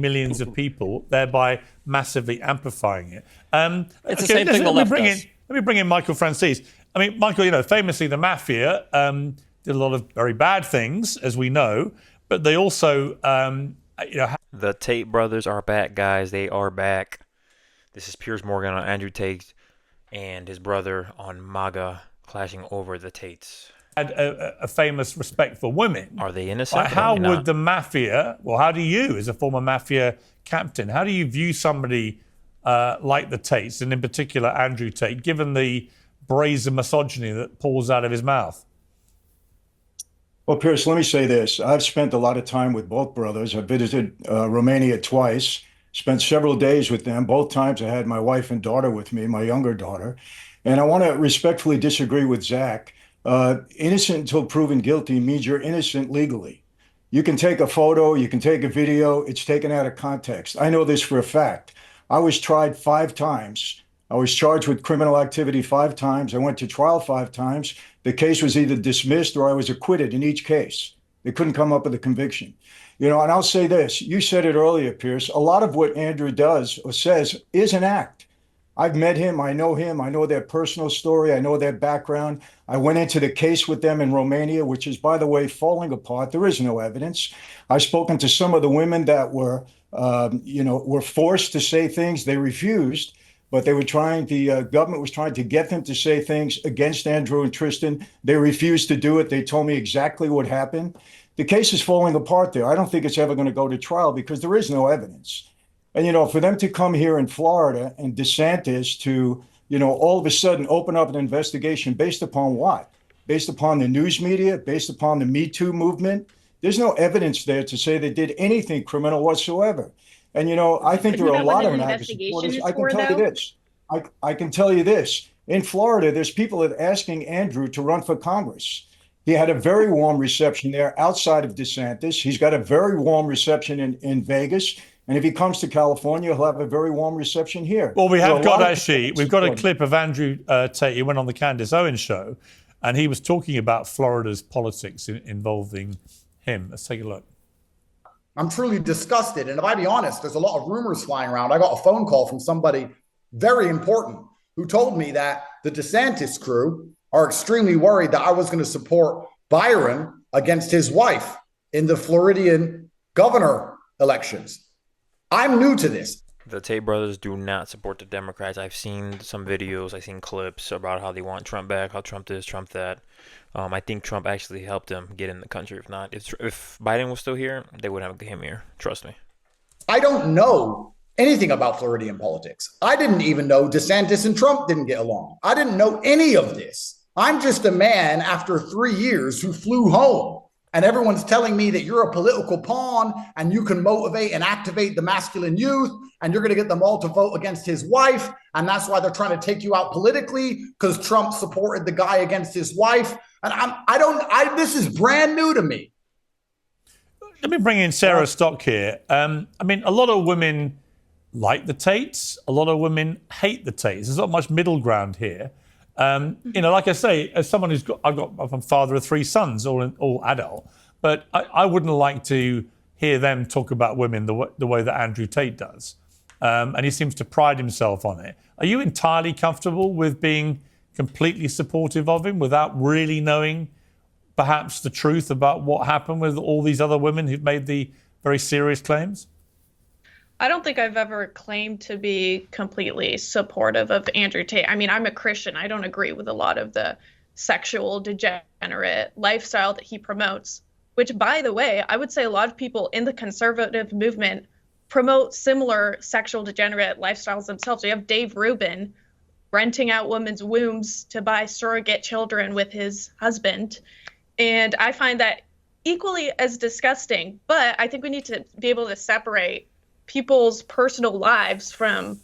millions of people, thereby massively amplifying it. It's the same thing the left does. Let me bring in Michael Francis. I mean, Michael, famously the mafia did a lot of very bad things, as we know, but they also, The Tate brothers are back, guys. They are back. This is Piers Morgan on Andrew Tate and his brother on MAGA clashing over the Tates. Had a famous respect for women. Are they innocent? How would the mafia, how do you, as a former mafia captain, how do you view somebody like the Tates, and in particular Andrew Tate, given the brazen misogyny that pours out of his mouth? Well, Piers, let me say this. I've spent a lot of time with both brothers. I visited Romania twice, spent several days with them. Both times I had my wife and daughter with me, my younger daughter. And I want to respectfully disagree with Zach. Innocent until proven guilty means you're innocent legally. You can take a photo, you can take a video, it's taken out of context. I know this for a fact. I was tried 5 times. I was charged with criminal activity 5 times. I went to trial 5 times. The case was either dismissed or I was acquitted in each case. They couldn't come up with a conviction. And I'll say this, you said it earlier, Piers, a lot of what Andrew does or says is an act. I've met him, I know their personal story, I know their background. I went into the case with them in Romania, which is, by the way, falling apart. There is no evidence. I've spoken to some of the women that were forced to say things. They refused, but the government was trying to get them to say things against Andrew and Tristan. They refused to do it. They told me exactly what happened. The case is falling apart there. I don't think it's ever going to go to trial because there is no evidence. And, for them to come here in Florida and DeSantis to, all of a sudden open up an investigation based upon what? Based upon the news media, based upon the Me Too movement. There's no evidence there to say they did anything criminal whatsoever. And, I think there are a lot of MAGA supporters. I can tell you this. I can tell you this. In Florida, there's people that are asking Andrew to run for Congress. He had a very warm reception there outside of DeSantis. He's got a very warm reception in Vegas. And if he comes to California, he'll have a very warm reception here. Well, we've got a clip of Andrew Tate. He went on the Candace Owens show, and he was talking about Florida's politics involving him. Let's take a look. I'm truly disgusted. And if I be honest, there's a lot of rumors flying around. I got a phone call from somebody very important who told me that the DeSantis crew are extremely worried that I was going to support Byron against his wife in the Floridian governor elections. I'm new to this. The Tate brothers do not support the Democrats. I've seen some videos, I've seen clips about how they want Trump back, how Trump this, Trump that. I think Trump actually helped him get in the country. If not, if Biden was still here, they wouldn't have him here. Trust me. I don't know anything about Floridian politics. I didn't even know DeSantis and Trump didn't get along. I didn't know any of this. I'm just a man after 3 years who flew home. And everyone's telling me that you're a political pawn and you can motivate and activate the masculine youth and you're going to get them all to vote against his wife. And that's why they're trying to take you out politically because Trump supported the guy against his wife. And this is brand new to me. Let me bring in Sarah Stock here. A lot of women like the Tates. A lot of women hate the Tates. There's not much middle ground here. Like I say, as someone I'm a father of 3 sons, all adult, but I wouldn't like to hear them talk about women the way that Andrew Tate does. And he seems to pride himself on it. Are you entirely comfortable with being completely supportive of him without really knowing perhaps the truth about what happened with all these other women who've made the very serious claims? I don't think I've ever claimed to be completely supportive of Andrew Tate. I mean, I'm a Christian. I don't agree with a lot of the sexual degenerate lifestyle that he promotes, which, by the way, I would say a lot of people in the conservative movement promote similar sexual degenerate lifestyles themselves. We have Dave Rubin renting out women's wombs to buy surrogate children with his husband. And I find that equally as disgusting, but I think we need to be able to separate people's personal lives from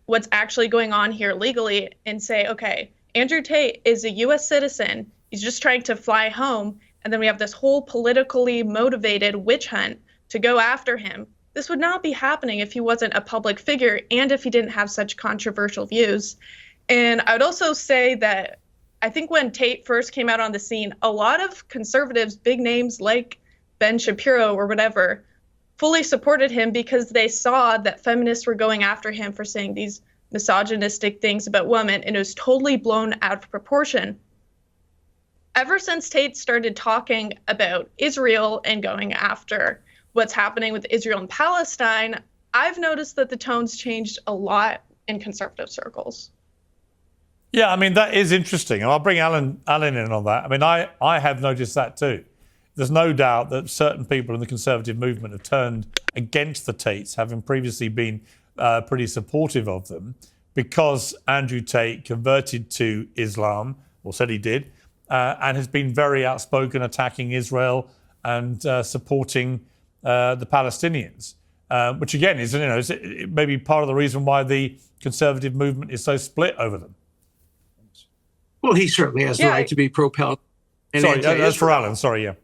what's actually going on here legally and say, okay, Andrew Tate is a U.S. citizen. He's just trying to fly home. And then we have this whole politically motivated witch hunt to go after him. This would not be happening if he wasn't a public figure and if he didn't have such controversial views. And I would also say that I think when Tate first came out on the scene, a lot of conservatives, big names like Ben Shapiro or whatever, fully supported him because they saw that feminists were going after him for saying these misogynistic things about women, and it was totally blown out of proportion. Ever since Tate started talking about Israel and going after what's happening with Israel and Palestine, I've noticed that the tone's changed a lot in conservative circles. Yeah, I mean, that is interesting. And I'll bring Alan in on that. I mean, I have noticed that too. There's no doubt that certain people in the conservative movement have turned against the Tates, having previously been pretty supportive of them, because Andrew Tate converted to Islam, or said he did, and has been very outspoken, attacking Israel and supporting the Palestinians, which again is, is maybe part of the reason why the conservative movement is so split over them. Well, he certainly has the right to be pro-Palestinian. Sorry, that's for Alan. Sorry, yeah.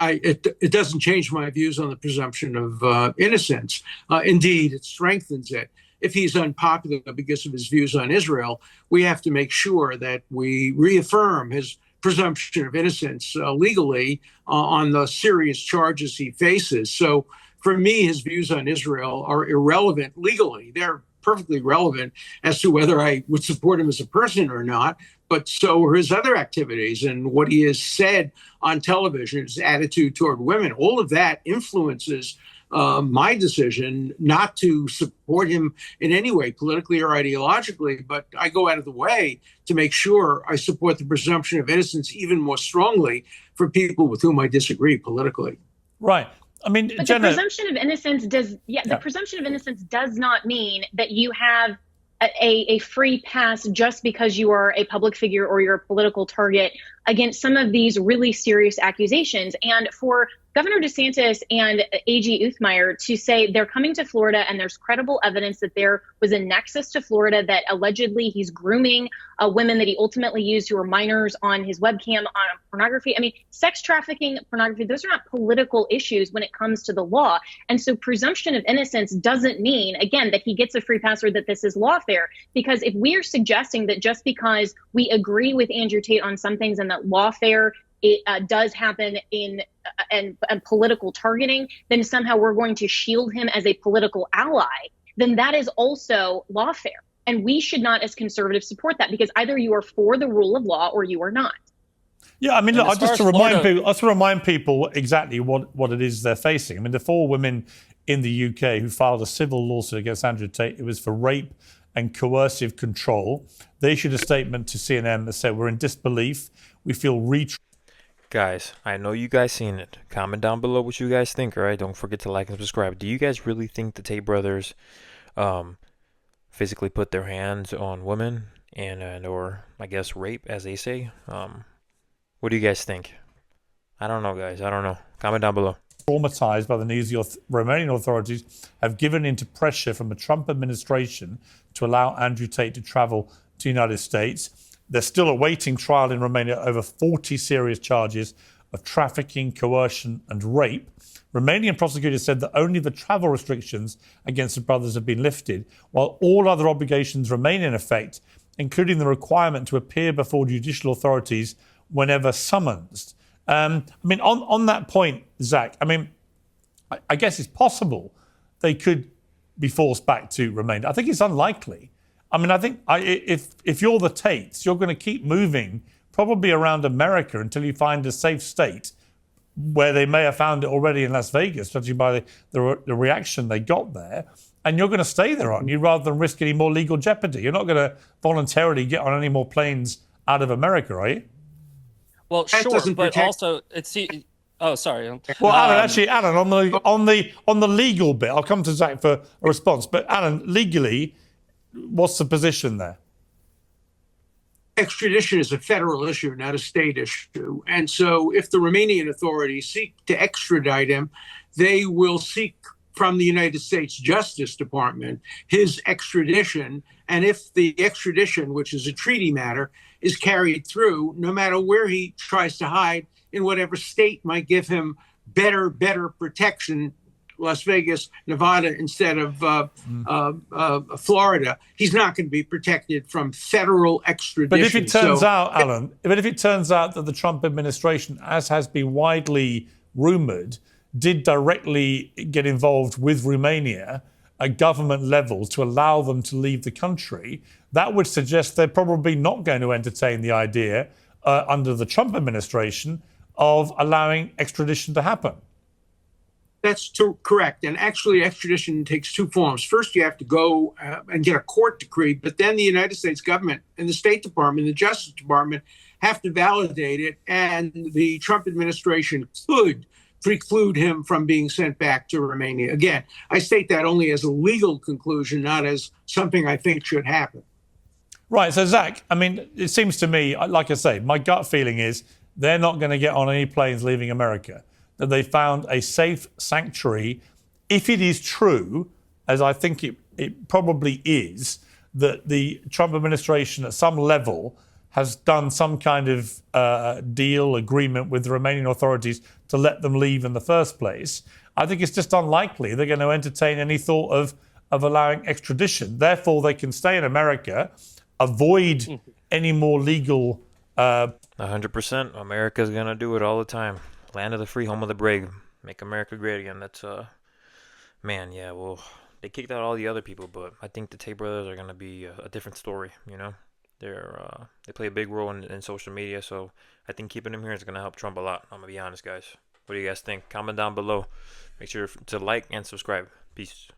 It doesn't change my views on the presumption of innocence. Indeed, it strengthens it. If he's unpopular because of his views on Israel, we have to make sure that we reaffirm his presumption of innocence legally on the serious charges he faces. So for me, his views on Israel are irrelevant legally. They're perfectly relevant as to whether I would support him as a person or not, but so are his other activities and what he has said on television, his attitude toward women. All of that influences my decision not to support him in any way, politically or ideologically, but I go out of the way to make sure I support the presumption of innocence even more strongly for people with whom I disagree politically. Right. I mean, but Jenna, the presumption of innocence the presumption of innocence does not mean that you have a free pass just because you are a public figure or you're a political target against some of these really serious accusations. And for Governor DeSantis and AG Uthmeier to say they're coming to Florida and there's credible evidence that there was a nexus to Florida, that allegedly he's grooming women that he ultimately used who were minors on his webcam on pornography. I mean, sex trafficking, pornography, those are not political issues when it comes to the law. And so presumption of innocence doesn't mean, again, that he gets a free pass or that this is lawfare. Because if we are suggesting that just because we agree with Andrew Tate on some things and that lawfare does happen in political targeting, then somehow we're going to shield him as a political ally, then that is also lawfare. And we should not, as conservatives, support that, because either you are for the rule of law or you are not. Yeah, I mean, look, just to remind people exactly what it is they're facing. I mean, the 4 women in the UK who filed a civil lawsuit against Andrew Tate, it was for rape and coercive control. They issued a statement to CNN that said, "We're in disbelief. We feel Guys, I know you guys seen it. Comment down below what you guys think, all right? Don't forget to like and subscribe. Do you guys really think the Tate brothers physically put their hands on women and or, I guess, rape, as they say? What do you guys think? I don't know, guys. I don't know. Comment down below. Traumatized by the news, the Romanian authorities have given into pressure from the Trump administration to allow Andrew Tate to travel to the United States. They're still awaiting trial in Romania over 40 serious charges of trafficking, coercion, and rape. Romanian prosecutors said that only the travel restrictions against the brothers have been lifted, while all other obligations remain in effect, including the requirement to appear before judicial authorities whenever summoned. I mean, on that point, Zach, I mean, I guess it's possible they could be forced back to Romania. I think it's unlikely. I mean, I think if you're the Tates, you're going to keep moving probably around America until you find a safe state, where they may have found it already in Las Vegas, judging by the reaction they got there. And you're going to stay there, aren't you, rather than risk any more legal jeopardy? You're not going to voluntarily get on any more planes out of America, are you? Well, sure, but also it's. Oh, sorry. Well, Alan, on the legal bit, I'll come to Zach for a response. But Alan, legally, what's the position there? Extradition is a federal issue, not a state issue. And so if the Romanian authorities seek to extradite him, they will seek from the United States Justice Department his extradition. And if the extradition, which is a treaty matter, is carried through, no matter where he tries to hide, in whatever state might give him better protection, Las Vegas, Nevada, instead of Florida, he's not going to be protected from federal extradition. But if it turns out, Alan, if it turns out that the Trump administration, as has been widely rumored, did directly get involved with Romania at government level to allow them to leave the country, that would suggest they're probably not going to entertain the idea under the Trump administration of allowing extradition to happen. That's correct. And actually, extradition takes two forms. First, you have to go and get a court decree, but then the United States government and the State Department, the Justice Department have to validate it. And the Trump administration could preclude him from being sent back to Romania. Again, I state that only as a legal conclusion, not as something I think should happen. Right. So, Zach, I mean, it seems to me, like I say, my gut feeling is they're not going to get on any planes leaving America, that they found a safe sanctuary. If it is true, as I think it probably is, that the Trump administration at some level has done some kind of deal, agreement with the Romanian authorities to let them leave in the first place, I think it's just unlikely they're going to entertain any thought of allowing extradition. Therefore, they can stay in America, avoid any more legal... 100%. America's going to do it all the time. Land of the free, home of the brave. Make America great again. That's, man, yeah, well, they kicked out all the other people, but I think the Tate brothers are going to be a different story, you know? They play a big role in social media, so I think keeping them here is going to help Trump a lot. I'm going to be honest, guys. What do you guys think? Comment down below. Make sure to like and subscribe. Peace.